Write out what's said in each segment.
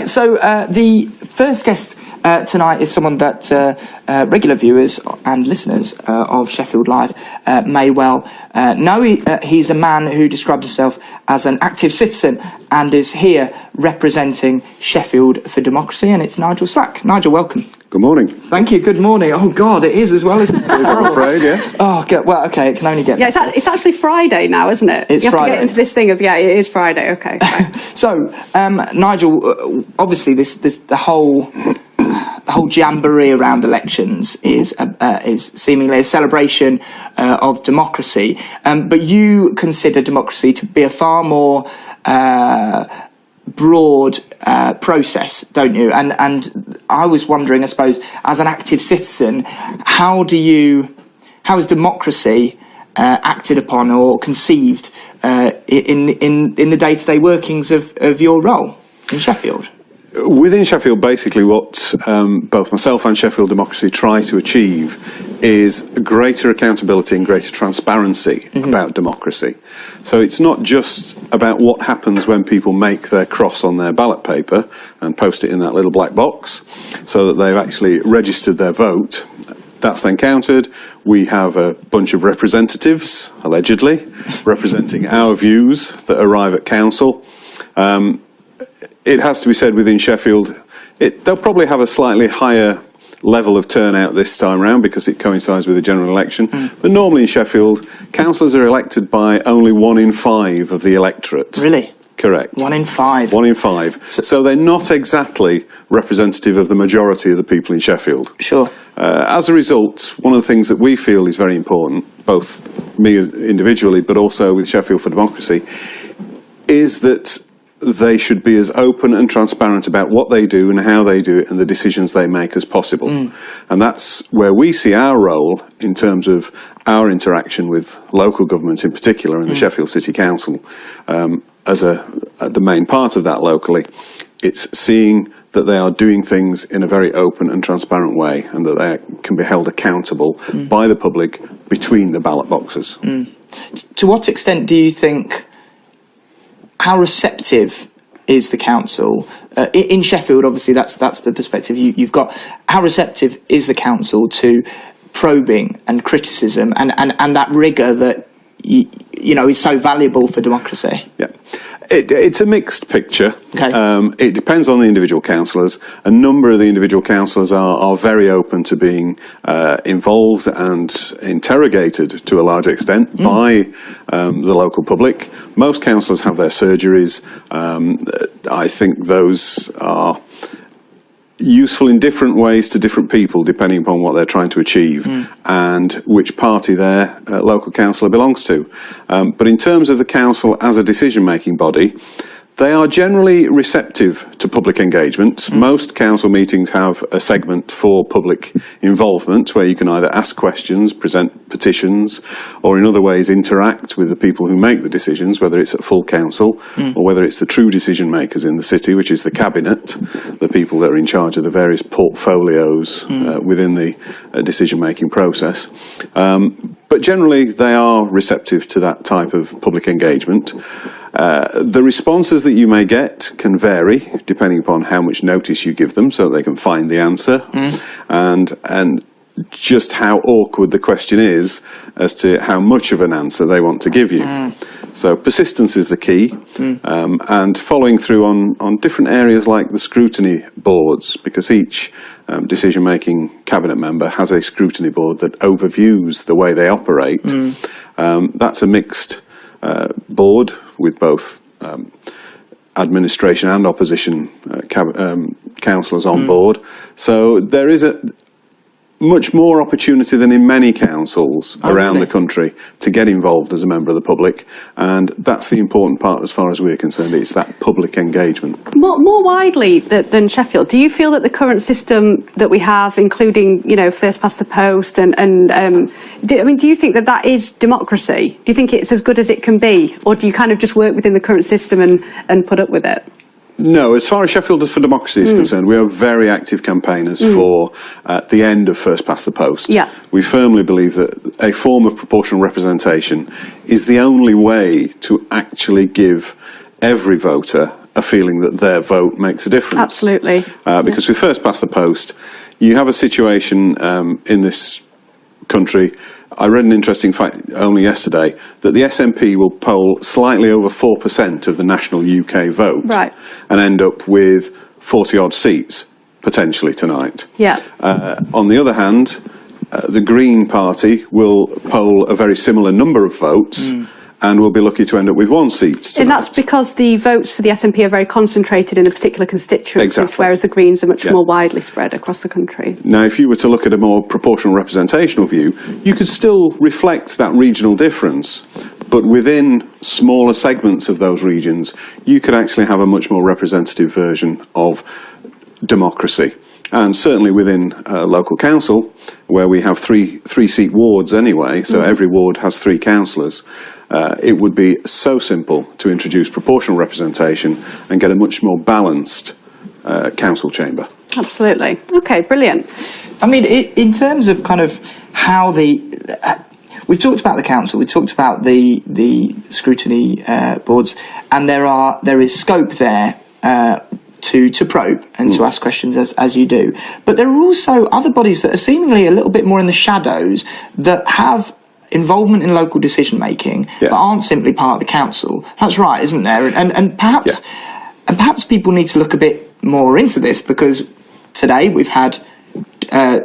So the first guest tonight is someone that regular viewers and listeners of Sheffield Live may well know. He's a man who describes himself as an active citizen and is here representing Sheffield for democracy, and it's Nigel Slack. Nigel, welcome. Good morning. Thank you. Good morning. Oh God, it is as well, isn't it? I'm afraid, yes. Oh, God. Well, okay, it can only get better. It's actually Friday now, isn't it? It's you have Friday. to get into this thing of, it is Friday, okay. So, Nigel, obviously the whole jamboree around elections is seemingly a celebration of democracy, but you consider democracy to be a far more broad process, don't you? And I was wondering, I suppose, as an active citizen, how is democracy acted upon or conceived in the day-to-day workings of your role in Sheffield? Within Sheffield, basically what both myself and Sheffield Democracy try to achieve is greater accountability and greater transparency about democracy. So it's not just about what happens when people make their cross on their ballot paper and post it in that little black box so that they've actually registered their vote. That's then counted. We have a bunch of representatives, allegedly, representing our views that arrive at council. It has to be said within Sheffield, they'll probably have a slightly higher level of turnout this time round because it coincides with the general election. But normally in Sheffield, councillors are elected by only 1 in 5 of the electorate. Really? Correct. 1 in 5? 1 in 5. So they're not exactly representative of the majority of the people in Sheffield. Sure. As a result, one of the things that we feel is very important, both me individually but also with Sheffield for Democracy, is that they should be as open and transparent about what they do and how they do it and the decisions they make as possible. And that's where we see our role in terms of our interaction with local government in particular and the Sheffield City Council as the main part of that locally. It's seeing that they are doing things in a very open and transparent way and that they can be held accountable by the public between the ballot boxes. To what extent do you think, how receptive is the council? In Sheffield, obviously, that's the perspective you've got. How receptive is the council to probing and criticism and that rigour that is so valuable for democracy? Yeah. It's a mixed picture. Okay. It depends on the individual councillors. A number of the individual councillors are very open to being involved and interrogated to a large extent by the local public. Most councillors have their surgeries. I think those are useful in different ways to different people depending upon what they're trying to achieve and which party their local councillor belongs to. But in terms of the council as a decision-making body, they are generally receptive to public engagement. Most council meetings have a segment for public involvement where you can either ask questions, present petitions, or in other ways interact with the people who make the decisions, whether it's at full council or whether it's the true decision makers in the city, which is the cabinet, the people that are in charge of the various portfolios within the decision-making process. But generally they are receptive to that type of public engagement. The responses that you may get can vary depending upon how much notice you give them so that they can find the answer and just how awkward the question is as to how much of an answer they want to give you. So persistence is the key and following through on different areas like the scrutiny boards, because each decision-making cabinet member has a scrutiny board that overviews the way they operate. That's a mixed board with both administration and opposition councillors on board. So there is much more opportunity than in many councils around the country to get involved as a member of the public, and that's the important part as far as we're concerned. It's that public engagement. More widely than Sheffield, do you feel that the current system that we have, including first past the post, do you think that is democracy? Do you think it's as good as it can be, or do you kind of just work within the current system and put up with it? No, as far as Sheffield for Democracy is concerned, we are very active campaigners for the end of first past the post. Yeah. We firmly believe that a form of proportional representation is the only way to actually give every voter a feeling that their vote makes a difference. Absolutely. Because with first past the post, you have a situation in this country. I read an interesting fact only yesterday that the SNP will poll slightly over 4% of the national UK vote, right, and end up with 40 odd seats potentially tonight. Yeah. On the other hand, the Green Party will poll a very similar number of votes. And we'll be lucky to end up with 1 seat tonight. And that's because the votes for the SNP are very concentrated in a particular constituencies, Exactly. whereas the Greens are much more widely spread across the country. Now, if you were to look at a more proportional representational view, you could still reflect that regional difference, but within smaller segments of those regions, you could actually have a much more representative version of democracy. And certainly within local council, where we have three seat wards anyway, so every ward has 3 councillors, it would be so simple to introduce proportional representation and get a much more balanced council chamber. Absolutely. Okay, brilliant. I mean, in terms of kind of how we've talked about the council, we talked about the scrutiny boards, and there is scope there to probe and to ask questions as you do. But there are also other bodies that are seemingly a little bit more in the shadows that have involvement in local decision making, but aren't simply part of the council. That's right, isn't there? And perhaps people need to look a bit more into this, because today we've had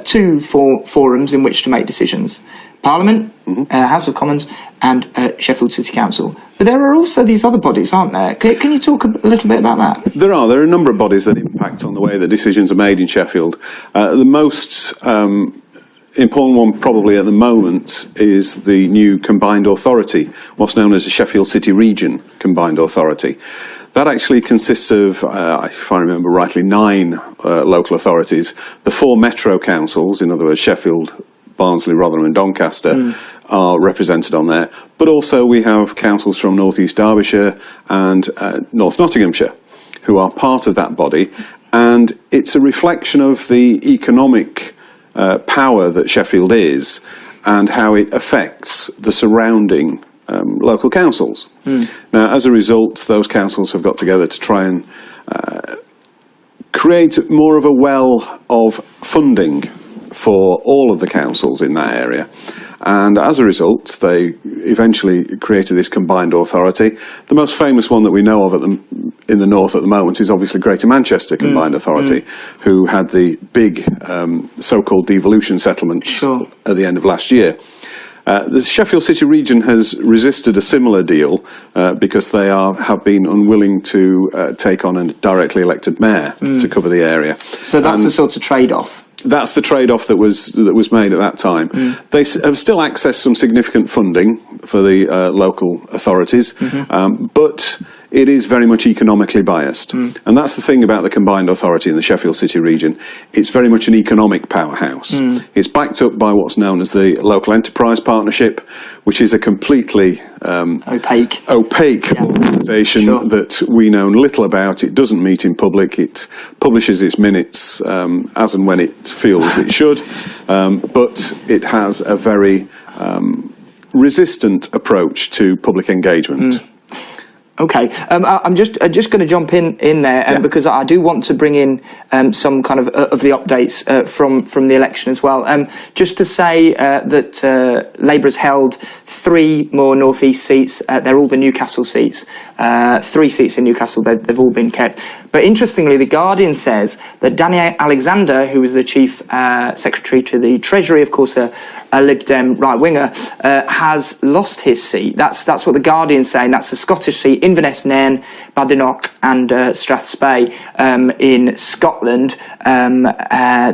2 forums in which to make decisions: Parliament, House of Commons, and Sheffield City Council. But there are also these other bodies, aren't there? Can you talk a little bit about that? There are a number of bodies that impact on the way that decisions are made in Sheffield. The most important one probably at the moment is the new combined authority, what's known as the Sheffield City Region Combined Authority. That actually consists of, if I remember rightly, 9 local authorities. The 4 metro councils, in other words, Sheffield, Barnsley, Rotherham and Doncaster, are represented on there. But also we have councils from North East Derbyshire and North Nottinghamshire, who are part of that body. And it's a reflection of the economic power that Sheffield is and how it affects the surrounding local councils. Now, as a result, those councils have got together to try and create more of a well of funding for all of the councils in that area. And as a result, they eventually created this combined authority. The most famous one that we know of in the north at the moment is obviously Greater Manchester Combined Authority, who had the big so-called devolution settlements at the end of last year. The Sheffield City region has resisted a similar deal because they have been unwilling to take on a directly elected mayor to cover the area. So that's the sort of trade-off. That's the trade-off that was made at that time. They have still accessed some significant funding for the local authorities, but it is very much economically biased. And that's the thing about the combined authority in the Sheffield City region. It's very much an economic powerhouse. It's backed up by what's known as the Local Enterprise Partnership, which is a completely opaque organisation that we know little about. It doesn't meet in public. It publishes its minutes as and when it feels it should, but it has a very resistant approach to public engagement. Okay, I'm just going to jump in there because I do want to bring in some kind of the updates from the election as well. Just to say that Labour has held 3 more North East seats. They're all the Newcastle seats. 3 seats in Newcastle. They've all been kept. But interestingly, The Guardian says that Danny Alexander, who was the chief secretary to the Treasury, of course, a Lib Dem right winger, has lost his seat. That's what The Guardian's saying. That's a Scottish seat. Inverness, Nairn, Badenoch and Strathspey in Scotland.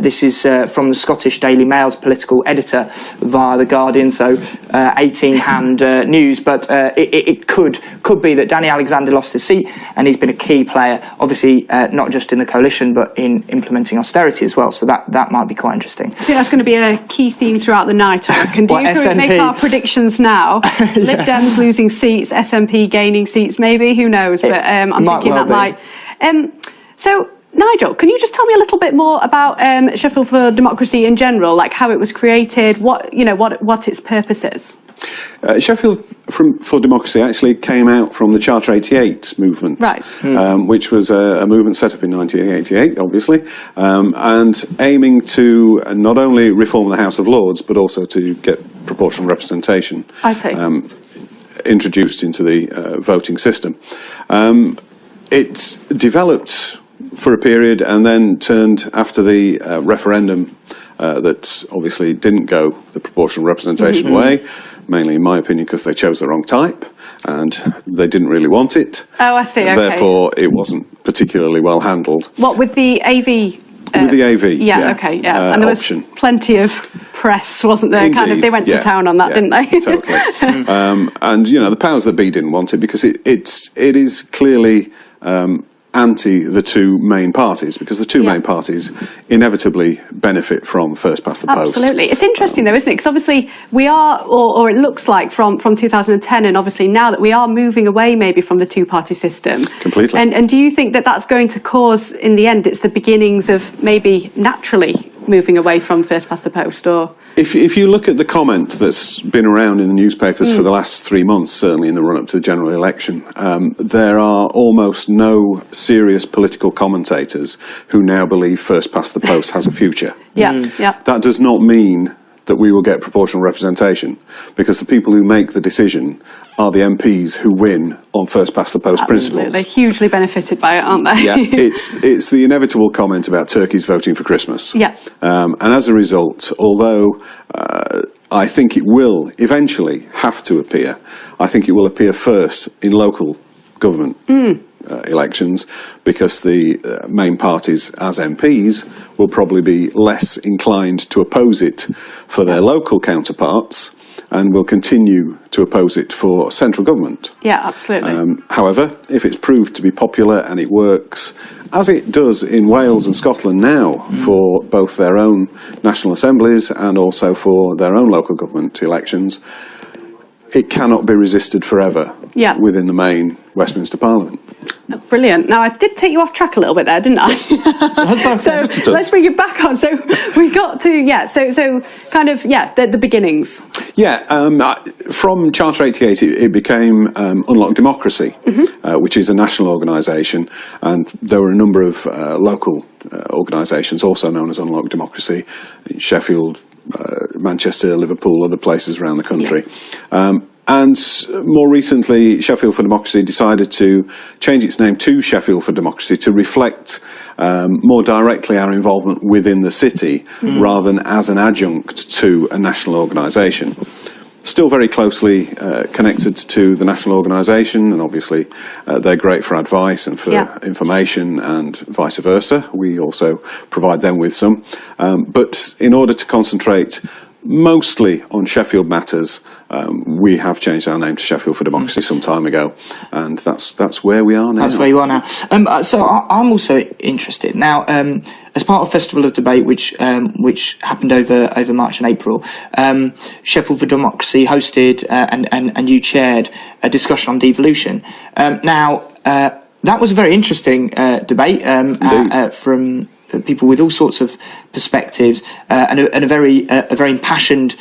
This is from the Scottish Daily Mail's political editor via The Guardian, so 18-hand news. But it could be that Danny Alexander lost his seat, and he's been a key player, obviously not just in the coalition, but in implementing austerity as well. So that might be quite interesting. I think that's going to be a key theme throughout the night, I reckon. Do you make our predictions now? Lib Dems losing seats, SNP gaining seats, maybe, who knows? But I'm thinking that might. So, Nigel, can you just tell me a little bit more about Sheffield for Democracy in general, like how it was created, what its purpose is? Sheffield for Democracy actually came out from the Charter 88 movement, Right. which was a movement set up in 1988, obviously, and aiming to not only reform the House of Lords, but also to get proportional representation I see. introduced into the voting system. It developed for a period and then turned after the referendum that obviously didn't go the proportional representation way, mainly in my opinion because they chose the wrong type and they didn't really want it. Oh, I see, okay. Therefore, it wasn't particularly well handled. What, with the AV? With the AV, okay, yeah. And there was option. Plenty of press, wasn't there? Indeed, Kind of, they went to town on that, didn't they? Totally. And, the powers that be didn't want it because it is clearly anti the two main parties, because the two main parties inevitably benefit from first past the post. Absolutely. It's interesting though, isn't it? Because obviously we are, or it looks like from 2010 and obviously now that we are moving away maybe from the two-party system. Completely. And do you think that that's going to cause, in the end, it's the beginnings of maybe naturally moving away from first past the post, or? If you look at the comment that's been around in the newspapers for the last 3 months, certainly in the run-up to the general election, there are almost no serious political commentators who now believe first past the post has a future. Yeah. That does not mean that we will get proportional representation, because the people who make the decision are the MPs who win on first past the post principles. They're hugely benefited by it, aren't they? Yeah, it's the inevitable comment about turkeys voting for Christmas. Yeah. And as a result, although I think it will eventually have to appear, I think it will appear first in local government elections, because the main parties as MPs will probably be less inclined to oppose it for their local counterparts and will continue to oppose it for central government. Yeah, absolutely. However, if it's proved to be popular and it works, as it does in Wales and Scotland now for both their own national assemblies and also for their own local government elections, it cannot be resisted forever within the main Westminster Parliament. Brilliant. Now, I did take you off track a little bit there, didn't I? So let's bring it back on. So we got to, so kind of, the beginnings. Yeah, from Charter 88 it became Unlock Democracy, which is a national organisation, and there were a number of local organisations also known as Unlock Democracy, in Sheffield, Manchester, Liverpool, other places around the country. And more recently, Sheffield for Democracy decided to change its name to Sheffield for Democracy to reflect more directly our involvement within the city rather than as an adjunct to a national organisation. Still very closely connected to the national organisation, and obviously they're great for advice and for information and vice versa. We also provide them with some. But in order to concentrate mostly on Sheffield matters, we have changed our name to Sheffield for Democracy some time ago, and that's where we are now. That's where you are now. So I'm also interested now. As part of Festival of Debate, which happened over March and April, Sheffield for Democracy hosted and you chaired a discussion on devolution. Now that was a very interesting debate from people with all sorts of perspectives, and a very impassioned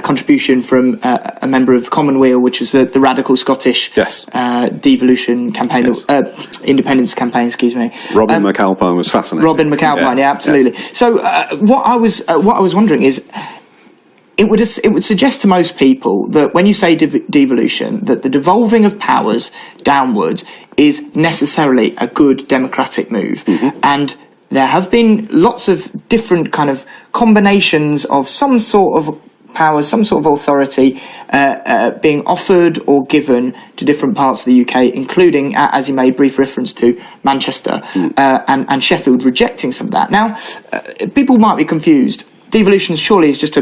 contribution from a member of Commonweal, which is the radical Scottish devolution campaign, independence campaign. Excuse me. Robin McAlpine was fascinating. Robin McAlpine, absolutely. Yeah. So what I was wondering is, it would suggest to most people that when you say devolution, that the devolving of powers downwards is necessarily a good democratic move. And there have been lots of different kind of combinations of some sort of powers, some sort of authority being offered or given to different parts of the UK, including, as you made brief reference to, Manchester and Sheffield rejecting some of that. Now, people might be confused. Devolution surely is just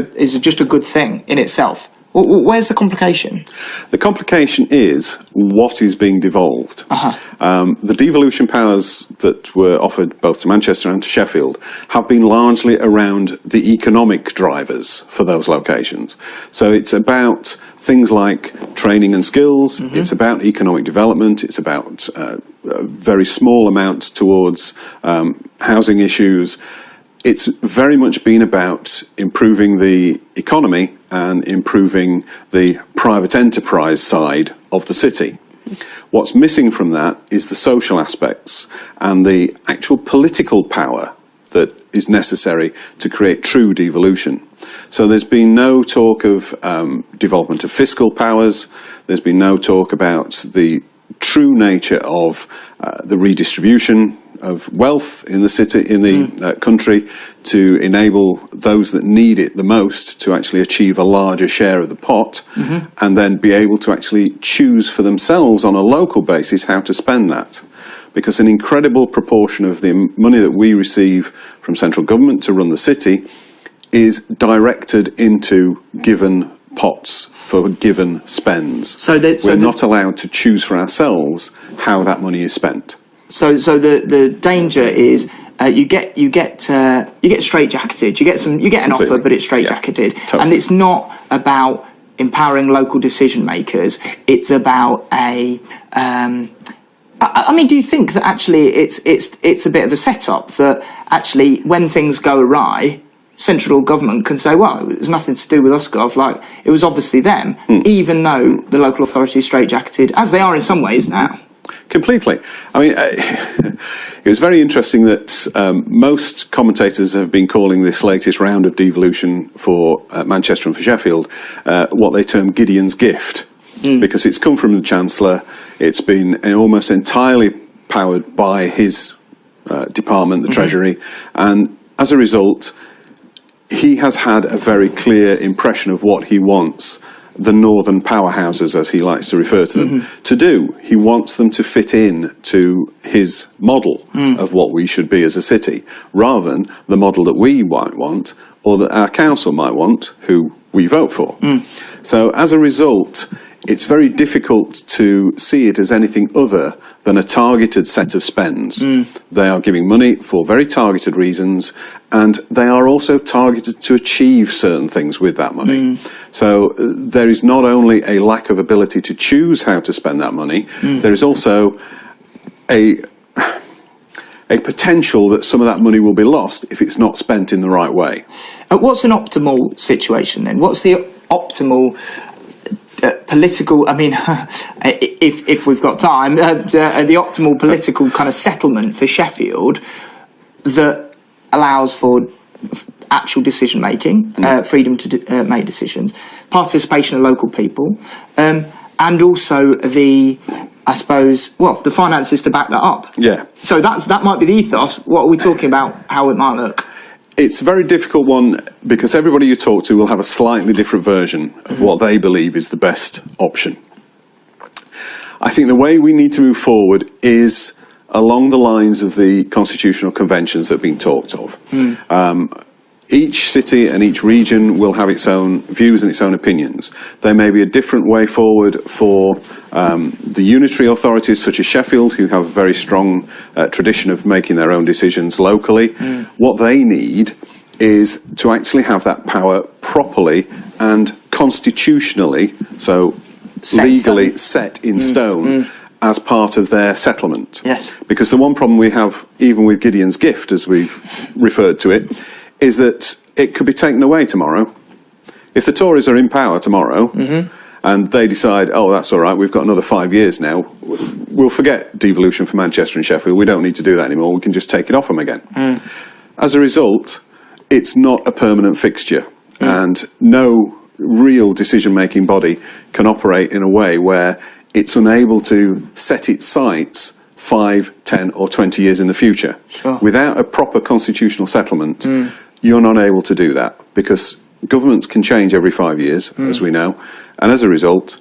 a good thing in itself. Where's the complication? The complication is what is being devolved. The devolution powers that were offered both to Manchester and to Sheffield have been largely around the economic drivers for those locations. So it's about things like training and skills, it's about economic development, it's about a very small amount towards housing issues. it's very much been about improving the economy and improving the private enterprise side of the city. What's missing from that is the social aspects and the actual political power that is necessary to create true devolution. So there's been no talk of development of fiscal powers. There's been no talk about the true nature of the redistribution of wealth in the city, in the country, to enable those that need it the most to actually achieve a larger share of the pot, and then be able to actually choose for themselves on a local basis how to spend that. Because an incredible proportion of the money that we receive from central government to run the city is directed into given pots for given spends. So we're not allowed to choose for ourselves how that money is spent. So the danger is you get straitjacketed. You get an offer, but it's straitjacketed, totally. And it's not about empowering local decision makers. It's about a. I mean, do you think that actually it's a bit of a setup that actually when things go awry, central government can say, well, it was nothing to do with us, Gov. Like, it was obviously them, even though the local authority is straitjacketed, as they are in some ways now. Completely. I mean, it was very interesting that most commentators have been calling this latest round of devolution for Manchester and for Sheffield what they term Gideon's gift, because it's come from the Chancellor. It's been almost entirely powered by his department, the Treasury, and as a result, he has had a very clear impression of what he wants the northern powerhouses, as he likes to refer to them, to do. He wants them to fit in to his model of what we should be as a city, rather than the model that we might want, or that our council might want, who we vote for. So as a result, it's very difficult to see it as anything other than a targeted set of spends. They are giving money for very targeted reasons, and they are also targeted to achieve certain things with that money. So there is not only a lack of ability to choose how to spend that money, there is also a potential that some of that money will be lost if it's not spent in the right way. What's an optimal situation then? What's the optimal political, I mean, if we've got time, the optimal political kind of settlement for Sheffield that allows for actual decision making, freedom to make decisions, participation of local people, and also the finances to back that up. Yeah. So that might be the ethos. What are we talking about? How it might look? It's a very difficult one because everybody you talk to will have a slightly different version of what they believe is the best option. I think the way we need to move forward is along the lines of the constitutional conventions that have been talked of. Each city and each region will have its own views and its own opinions. There may be a different way forward for the unitary authorities such as Sheffield, who have a very strong tradition of making their own decisions locally. What they need is to actually have that power properly and constitutionally, so legally set in stone, as part of their settlement. Yes. Because the one problem we have, even with Gideon's gift, as we've referred to it, is that it could be taken away tomorrow. If the Tories are in power tomorrow and they decide, oh, that's all right, we've got another 5 years now, we'll forget devolution for Manchester and Sheffield, we don't need to do that anymore, we can just take it off them again. As a result, it's not a permanent fixture, and no real decision-making body can operate in a way where it's unable to set its sights 5, 10 or 20 years in the future. Without a proper constitutional settlement, you're not able to do that, because governments can change every 5 years, as we know, and as a result,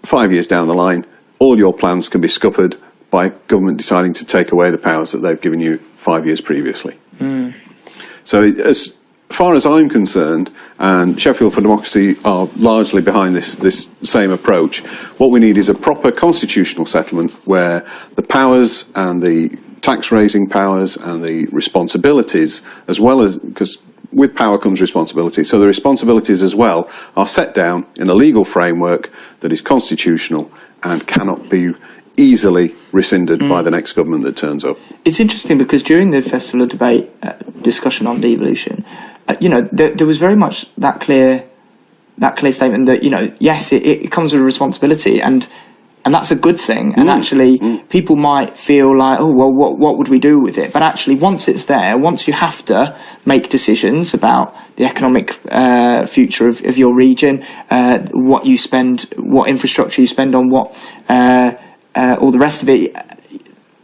5 years down the line, all your plans can be scuppered by government deciding to take away the powers that they've given you 5 years previously. So as far as I'm concerned, and Sheffield for Democracy are largely behind this same approach, what we need is a proper constitutional settlement where the powers and the tax-raising powers and the responsibilities, as well as, because with power comes responsibility, so the responsibilities as well are set down in a legal framework that is constitutional and cannot be easily rescinded by the next government that turns up. It's interesting because during the Festival of Debate discussion on devolution, there was very much that clear statement that, yes, it comes with a responsibility, and that's a good thing. And actually, people might feel like, oh, well, what would we do with it? But actually, once it's there, once you have to make decisions about the economic future of your region, what you spend, what infrastructure you spend on what, all the rest of it,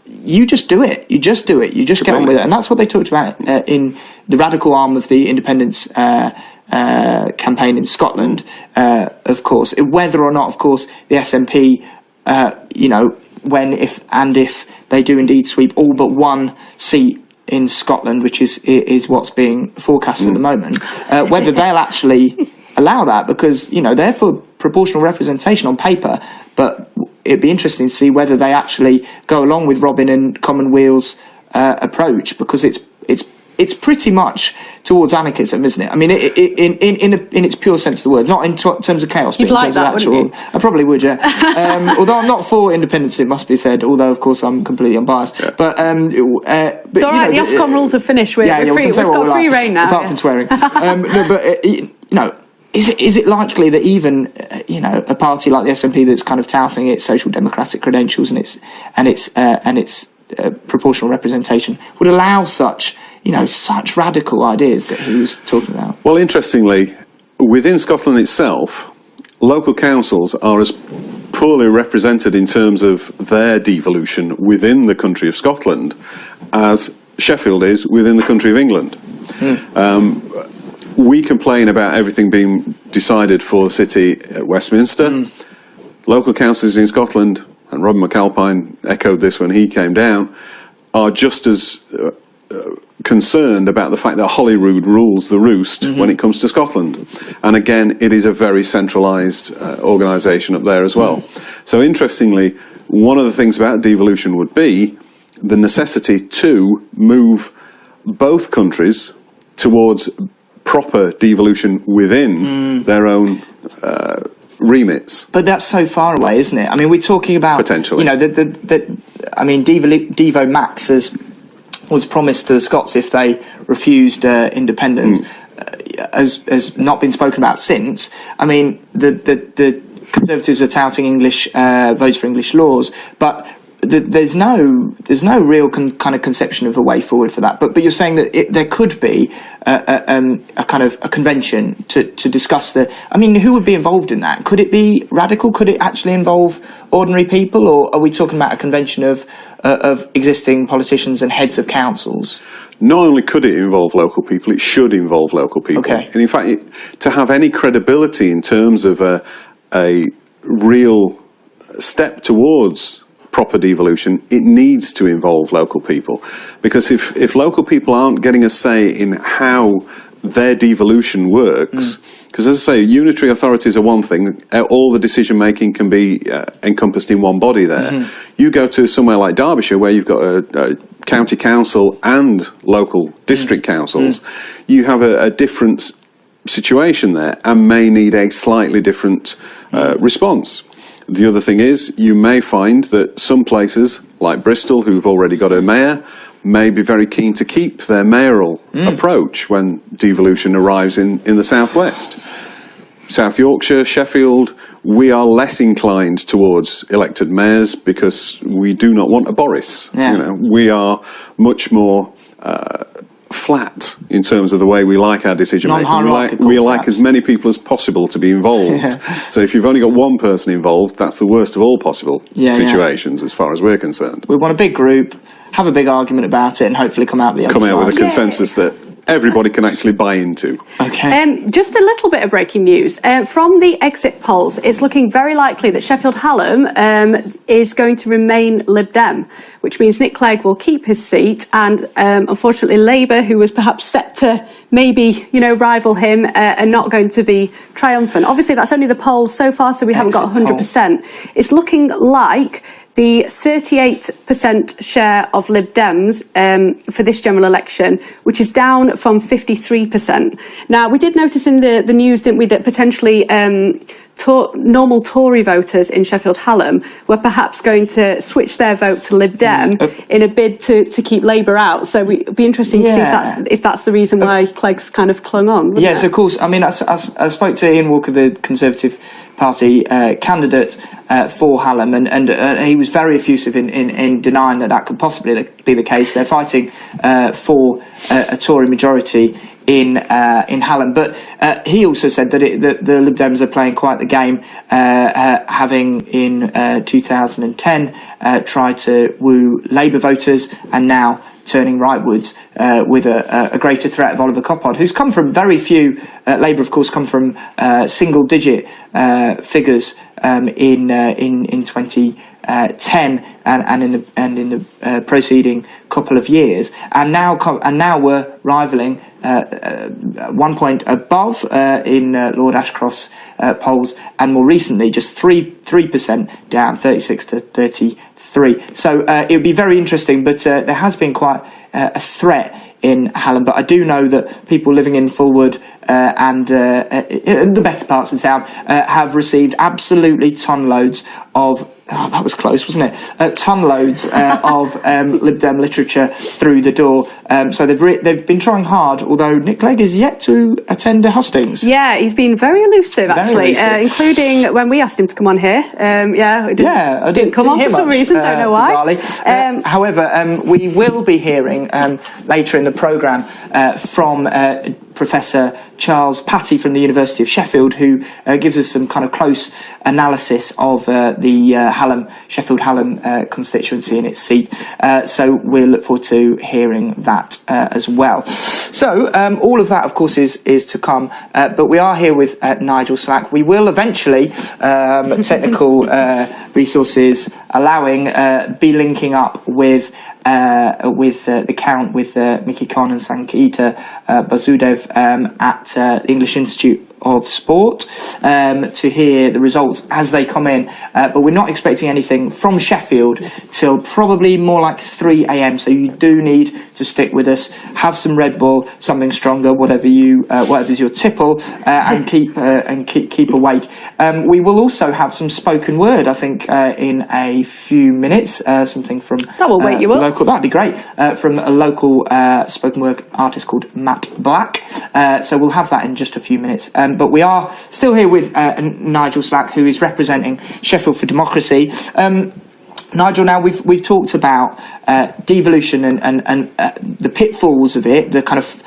you just do it. You just do it. You just get on with it. And that's what they talked about in the radical arm of the independence campaign in Scotland, of course. Whether or not, of course, the SNP, when, if they do indeed sweep all but one seat in Scotland, which is what's being forecast at the moment, whether they'll actually allow that, because, they're for proportional representation on paper, but it'd be interesting to see whether they actually go along with Robin and Commonweal's approach, because it's pretty much towards anarchism, isn't it? I mean, in its pure sense of the word, not in terms of chaos, but You'd in like terms that, of actual. wouldn't you? I probably would, yeah. Although I'm not for independence, it must be said. Although, of course, I'm completely unbiased. Yeah. But it's all right. The Ofcom rules are finished. We're free. We've got free reign now, apart from swearing. Is it likely that even a party like the SNP that's kind of touting its social democratic credentials and its proportional representation would allow such radical ideas that he was talking about? Well, interestingly, within Scotland itself, local councils are as poorly represented in terms of their devolution within the country of Scotland as Sheffield is within the country of England. We complain about everything being decided for the city at Westminster. Local councils in Scotland, and Robin McAlpine echoed this when he came down, are just as concerned about the fact that Holyrood rules the roost when it comes to Scotland. And again, it is a very centralised organisation up there as well. So interestingly, one of the things about devolution would be the necessity to move both countries towards proper devolution within their own remits. But that's so far away, isn't it? I mean, we're talking about potentially. Devo Max was promised to the Scots if they refused independence, has not been spoken about since. I mean, the Conservatives are touting English votes for English laws, but there's no real kind of conception of a way forward for that. But you're saying that there could be a kind of a convention to discuss the. I mean, who would be involved in that? Could it be radical? Could it actually involve ordinary people, or are we talking about a convention of existing politicians and heads of councils? Not only could it involve local people, it should involve local people. Okay. And in fact, to have any credibility in terms of a real step towards proper devolution, it needs to involve local people, because if local people aren't getting a say in how their devolution works, because as I say, unitary authorities are one thing, all the decision making can be encompassed in one body there. You go to somewhere like Derbyshire where you've got a county council and local district councils, you have a different situation there and may need a slightly different response. The other thing is, you may find that some places, like Bristol, who've already got a mayor, may be very keen to keep their mayoral approach when devolution arrives in the southwest. South Yorkshire, Sheffield, we are less inclined towards elected mayors because we do not want a Boris. Yeah. We are much more flat in terms of the way we like our decision making. We like as many people as possible to be involved. So if you've only got one person involved, that's the worst of all possible situations as far as we're concerned. We want a big group, have a big argument about it, and hopefully come out the other side. Come out with a consensus that everybody can actually buy into. Okay. Just a little bit of breaking news. From the exit polls, it's looking very likely that Sheffield Hallam is going to remain Lib Dem, which means Nick Clegg will keep his seat, and unfortunately Labour, who was perhaps set to maybe, rival him, are not going to be triumphant. Obviously, that's only the polls so far, so we haven't got 100%. It's looking like the 38% share of Lib Dems for this general election, which is down from 53%. Now, we did notice in the news, didn't we, that potentially normal Tory voters in Sheffield Hallam were perhaps going to switch their vote to Lib Dem in a bid to keep Labour out. So it'd be interesting to see if that's the reason why Clegg's kind of clung on. Yes, of course. I mean, I spoke to Ian Walker, the Conservative Party candidate for Hallam, and he was very effusive in denying that could possibly be the case. They're fighting for a Tory majority in Hallam, but he also said that the Lib Dems are playing quite the game, having in 2010 tried to woo Labour voters, and now turning rightwards with a greater threat of Oliver Coppard, who's come from very few. Labour, of course, come from single-digit figures in 2010 and in the preceding couple of years, and now we're rivaling 1 point above in Lord Ashcroft's polls, and more recently just 3% down, 36 to 33. So it would be very interesting, but there has been quite a threat in Hallam. But I do know that people living in Fulwood and the better parts of town have received absolutely ton loads of. Oh, that was close, wasn't it? Ton loads of Lib Dem literature through the door. So they've been trying hard, although Nick Clegg is yet to attend a hustings. Yeah, he's been very elusive, actually, including when we asked him to come on here. It didn't come on for some reason, don't know why. However, we will be hearing later in the programme from Professor Charles Patty from the University of Sheffield, who gives us some kind of close analysis of the Sheffield Hallam constituency and its seat. So we'll look forward to hearing that as well. So all of that, of course, is to come. But we are here with Nigel Slack. We will eventually, technical resources allowing, be linking up with the Count, with Mickey Khan and Sankita Basudev at the English Institute of Sport to hear the results as they come in, but we're not expecting anything from Sheffield till probably more like 3 a.m. So you do need to stick with us, have some Red Bull, something stronger, whatever's your tipple, and keep awake. We will also have some spoken word, I think, in a few minutes. Something from that will wake you up. Local, that'd be great. From a local spoken word artist called Matt Black. So we'll have that in just a few minutes. But we are still here with Nigel Slack, who is representing Sheffield for Democracy. Nigel, now we've talked about devolution and the pitfalls of it, the kind of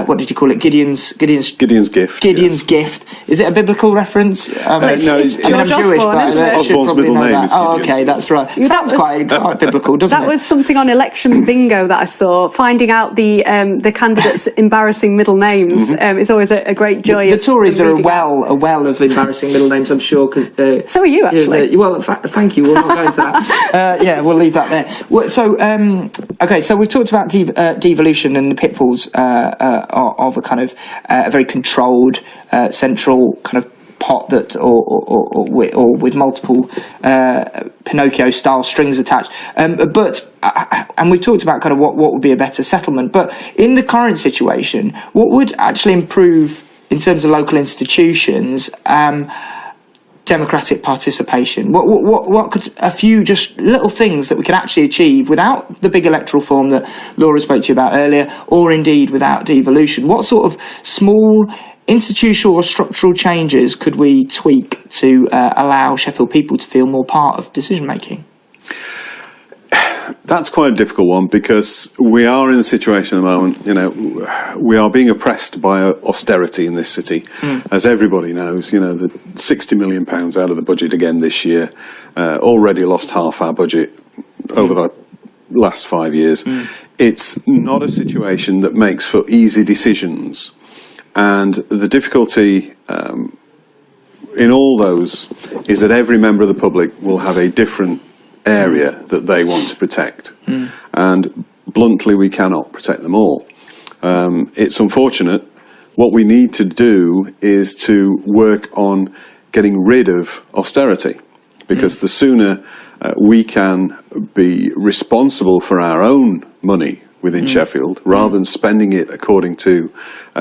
what did you call it? Gideon's gift. Gideon's gift. Is it a biblical reference? No, I'm Jewish, but I should Osborne's probably middle know name that. is Gideon. Oh, okay, that's right. Sounds quite biblical, doesn't it? That was something on election bingo that I saw. Finding out the candidates' embarrassing middle names is always a great joy. The Tories are a well of embarrassing middle names, I'm sure. So are you, actually. Thank you. We'll not go into that. We'll leave that there. So we've talked about devolution and the pitfalls of a kind of a very controlled central kind of pot that, or with multiple Pinocchio-style strings attached. And we've talked about kind of what would be a better settlement. But in the current situation, what would actually improve in terms of local institutions? Democratic participation. What could a few just little things that we could actually achieve without the big electoral form that Laura spoke to you about earlier, or indeed without devolution? What sort of small institutional or structural changes could we tweak to allow Sheffield people to feel more part of decision making? That's quite a difficult one, because we are in a situation at the moment, we are being oppressed by austerity in this city. As everybody knows, the £60 million out of the budget again this year, already lost half our budget over the last 5 years. It's not a situation that makes for easy decisions. And the difficulty in all those is that every member of the public will have a different area that they want to protect, and bluntly we cannot protect them all. It's unfortunate. What we need to do is to work on getting rid of austerity, because the sooner we can be responsible for our own money within Sheffield, rather than spending it according to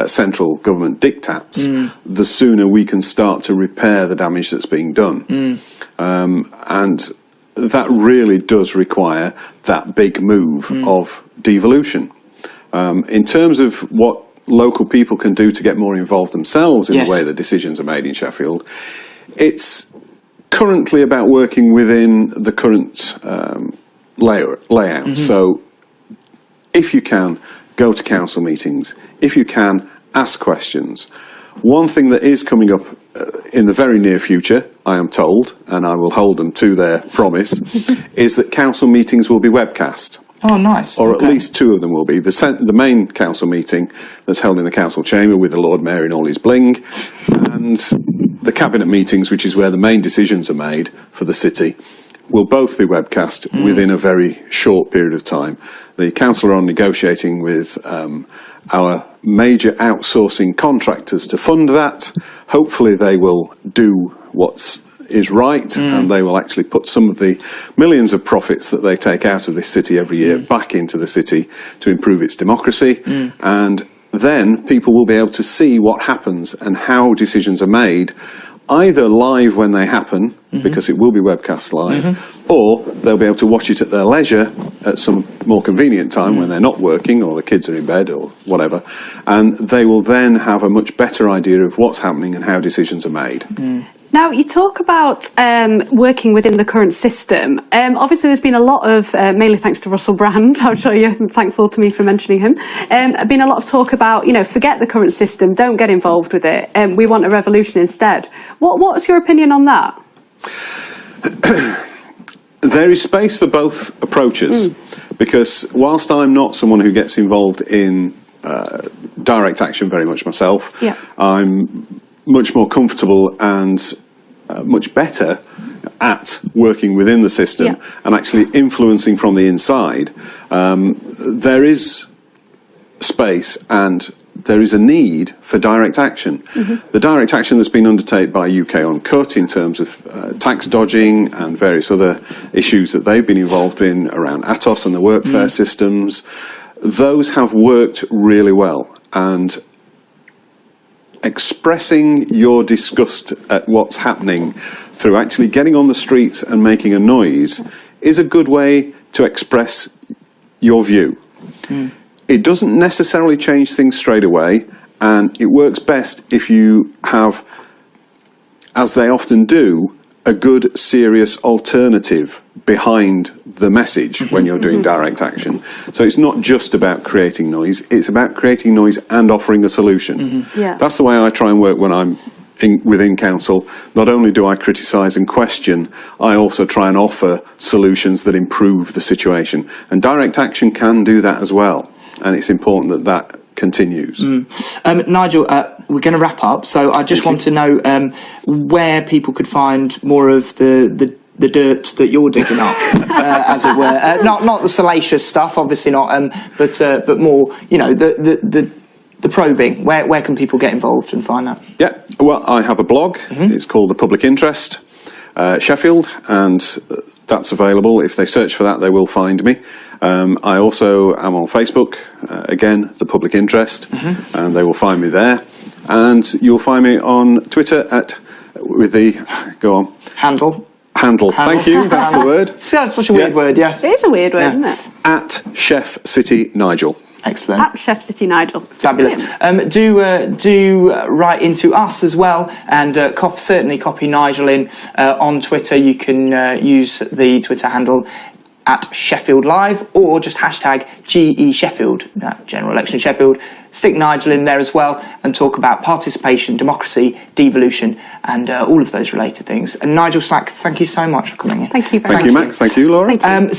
central government diktats, the sooner we can start to repair the damage that's being done. And that really does require that big move of devolution. In terms of what local people can do to get more involved themselves in the way that decisions are made in Sheffield, it's currently about working within the current layout. So if you can, go to council meetings. If you can, ask questions. One thing that is coming up in the very near future, I am told, and I will hold them to their promise, is that council meetings will be webcast. Oh, nice. Or at least two of them will be. The main council meeting that's held in the council chamber with the Lord Mayor in all his bling, and the cabinet meetings, which is where the main decisions are made for the city, will both be webcast within a very short period of time. The council are on negotiating with our major outsourcing contractors to fund that. Hopefully they will do what is right, and they will actually put some of the millions of profits that they take out of this city every year back into the city to improve its democracy. And then people will be able to see what happens and how decisions are made, either live when they happen, because it will be webcast live, or they'll be able to watch it at their leisure at some more convenient time when they're not working or the kids are in bed or whatever, and they will then have a much better idea of what's happening and how decisions are made. Now, you talk about working within the current system. Obviously, there's been a lot of, mainly thanks to Russell Brand, I'm sure you're thankful to me for mentioning him, been a lot of talk about, forget the current system, don't get involved with it, we want a revolution instead. What's your opinion on that? There is space for both approaches, because whilst I'm not someone who gets involved in direct action very much myself, I'm much more comfortable and much better at working within the system and actually influencing from the inside. There is space and there is a need for direct action. The direct action that's been undertaken by UK Uncut in terms of tax dodging and various other issues that they've been involved in around ATOS and the workfare systems, those have worked really well. And expressing your disgust at what's happening through actually getting on the streets and making a noise is a good way to express your view. It doesn't necessarily change things straight away, and it works best if you have, as they often do, a good, serious alternative behind the message when you're doing direct action. So it's not just about creating noise, it's about creating noise and offering a solution. That's the way I try and work when I'm within council. Not only do I criticise and question, I also try and offer solutions that improve the situation. And direct action can do that as well. And it's important that that continues. Nigel, we're going to wrap up, so I just want to know where people could find more of the dirt that you're digging up, as it were. Not the salacious stuff, obviously not, but more, the probing. Where can people get involved and find that? Yeah, well, I have a blog. It's called The Public Interest Sheffield, and that's available. If they search for that, they will find me. I also am on Facebook, again, The Public Interest, and they will find me there. And you'll find me on Twitter with the, go on. Handle. Thank you, that's the word. It's such a weird word, yes. It is a weird word, isn't it? At Chef City Nigel. Excellent. At Chef City Nigel. Fabulous. Do write into us as well, and certainly copy Nigel in on Twitter. You can use the Twitter handle at Sheffield Live, or just hashtag GE Sheffield, General Election Sheffield. Stick Nigel in there as well and talk about participation, democracy, devolution, and all of those related things. And Nigel Slack, thank you so much for coming in. Thank you very much. Thank you, Max. Thank you, Laura. Thank you. So